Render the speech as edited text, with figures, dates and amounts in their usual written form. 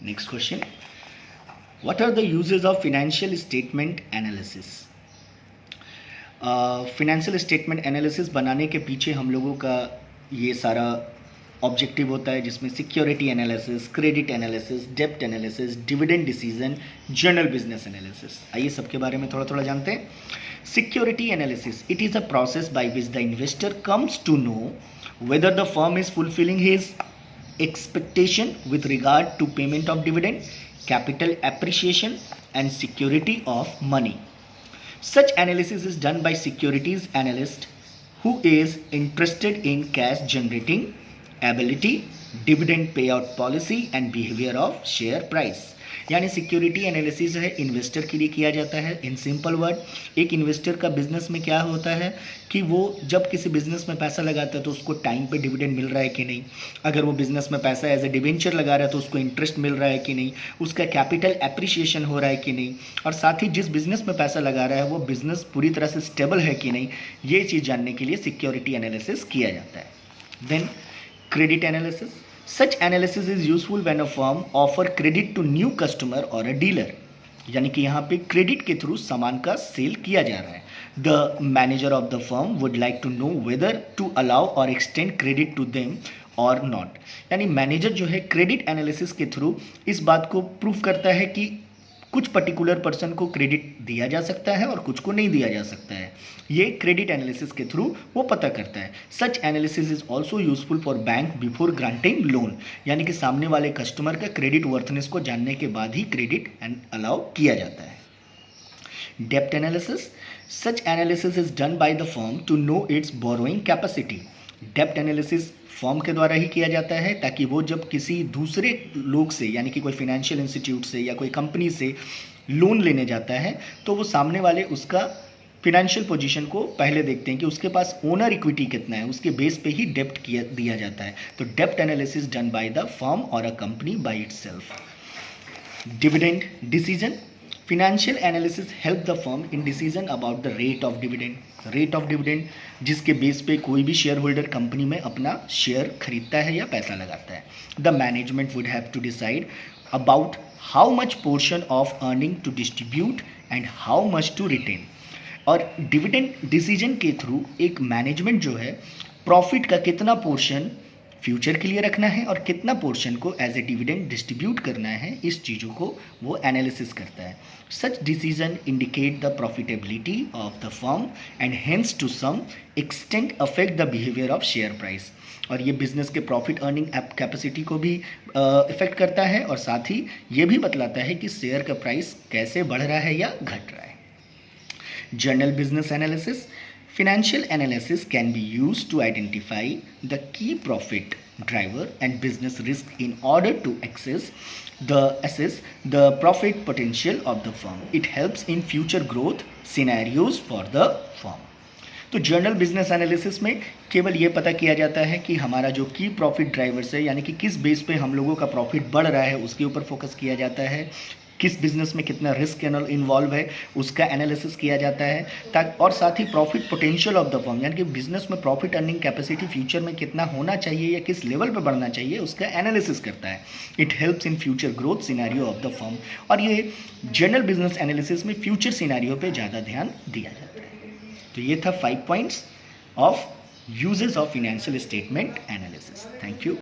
Next question. What are the uses of financial statement analysis? Financial statement analysis बनाने के पीछे हम लोगों का ये सारा ऑब्जेक्टिव होता है, जिसमें सिक्योरिटी एनालिसिस, क्रेडिट एनालिसिस, डेब्ट analysis, dividend decision, general business analysis. आइए सबके बारे में थोड़ा थोड़ा जानते हैं। Security analysis, it is a process by which the investor comes to know whether the firm is fulfilling his expectation with regard to payment of dividend, capital appreciation and security of money. Such analysis is done by securities analyst who is interested in cash generating ability, dividend payout policy and behavior of share price. यानी security analysis है investor के लिए किया जाता है। In simple word, एक investor का business में क्या होता है कि वो जब किसी बिजनेस में पैसा लगाता है तो उसको टाइम पे डिविडेंड मिल रहा है कि नहीं, अगर वो बिजनेस में पैसा एज ए डिवेंचर लगा रहा है तो उसको इंटरेस्ट मिल रहा है कि नहीं, उसका कैपिटल एप्रिसिएशन हो रहा है कि नहीं, और साथ ही जिस बिजनेस में पैसा लगा रहा है वो बिजनेस पूरी तरह से स्टेबल है कि नहीं, ये चीज़ जानने के लिए सिक्योरिटी एनालिसिस किया जाता है। Then credit analysis, such analysis is useful when a firm offer credit to new customer or a dealer, यानी कि यहाँ पे क्रेडिट के थ्रू सामान का सेल किया जा रहा है। The manager of the firm would like to know whether to allow और एक्सटेंड क्रेडिट टू देम और नॉट, यानी मैनेजर जो है क्रेडिट एनालिसिस के थ्रू इस बात को प्रूव करता है कि कुछ पर्टिकुलर पर्सन को क्रेडिट दिया जा सकता है और कुछ को नहीं दिया जा सकता है। ये क्रेडिट एनालिसिस के थ्रू वो पता करता है। Such analysis is also useful for bank before granting loan, यानी कि सामने वाले कस्टमर का क्रेडिट वर्थनेस को जानने के बाद ही क्रेडिट अलाउ किया जाता है। डेप्ट analysis, such analysis is done by the firm to know its borrowing capacity. डेप्ट एनालिसिस फॉर्म के द्वारा ही किया जाता है ताकि वो जब किसी दूसरे लोग से, यानी कि कोई फाइनेंशियल इंस्टीट्यूट से या कोई कंपनी से लोन लेने जाता है तो वो सामने वाले उसका फिनेंशियल पोजीशन को पहले देखते हैं कि उसके पास ओनर इक्विटी कितना है, उसके बेस पे ही डेप्ट दिया जाता है। तो डेप्ट analysis done by the firm और a company by itself. Dividend decision, financial analysis help the firm in decision about the rate of dividend. Rate of dividend जिसके बेस पे कोई भी शेयर होल्डर कंपनी में अपना शेयर खरीदता है या पैसा लगाता है। The management would have to decide about how much portion of earning to distribute and how much to retain. और डिविडेंड डिसीजन के थ्रू एक मैनेजमेंट जो है प्रॉफिट का कितना पोर्शन फ्यूचर के लिए रखना है और कितना पोर्शन को एज ए डिविडेंड डिस्ट्रीब्यूट करना है, इस चीज़ों को वो एनालिसिस करता है। Such decision indicate the profitability of the firm and hence to some extent affect the behaviour of share price. और ये बिजनेस के प्रॉफिट अर्निंग कैपेसिटी को भी इफेक्ट करता है और साथ ही ये भी बतलाता है कि शेयर का प्राइस कैसे बढ़ रहा है या घट रहा है। General business analysis, financial analysis can be used to identify the key profit driver and business risk in order to assess the profit potential of the firm. It helps in future growth scenarios for the firm. तो journal business analysis में केवल ये पता किया जाता है कि हमारा जो की प्रॉफिट ड्राइवर्स है, यानी कि किस बेस पे हम लोगों का प्रॉफिट बढ़ रहा है, उसके ऊपर फोकस किया जाता है। किस बिजनेस में कितना रिस्क इन्वॉल्व है उसका एनालिसिस किया जाता है, और साथ ही profit potential of the firm, यानी कि बिजनेस में प्रॉफिट अर्निंग कैपेसिटी फ्यूचर में कितना होना चाहिए या किस लेवल पे बढ़ना चाहिए उसका एनालिसिस करता है। It helps in future growth scenario of the firm. और ये जनरल बिजनेस एनालिसिस में फ्यूचर सिनेरियो पे ज़्यादा ध्यान दिया जाता है। तो ये था 5 points of uses of financial statement analysis. Thank you.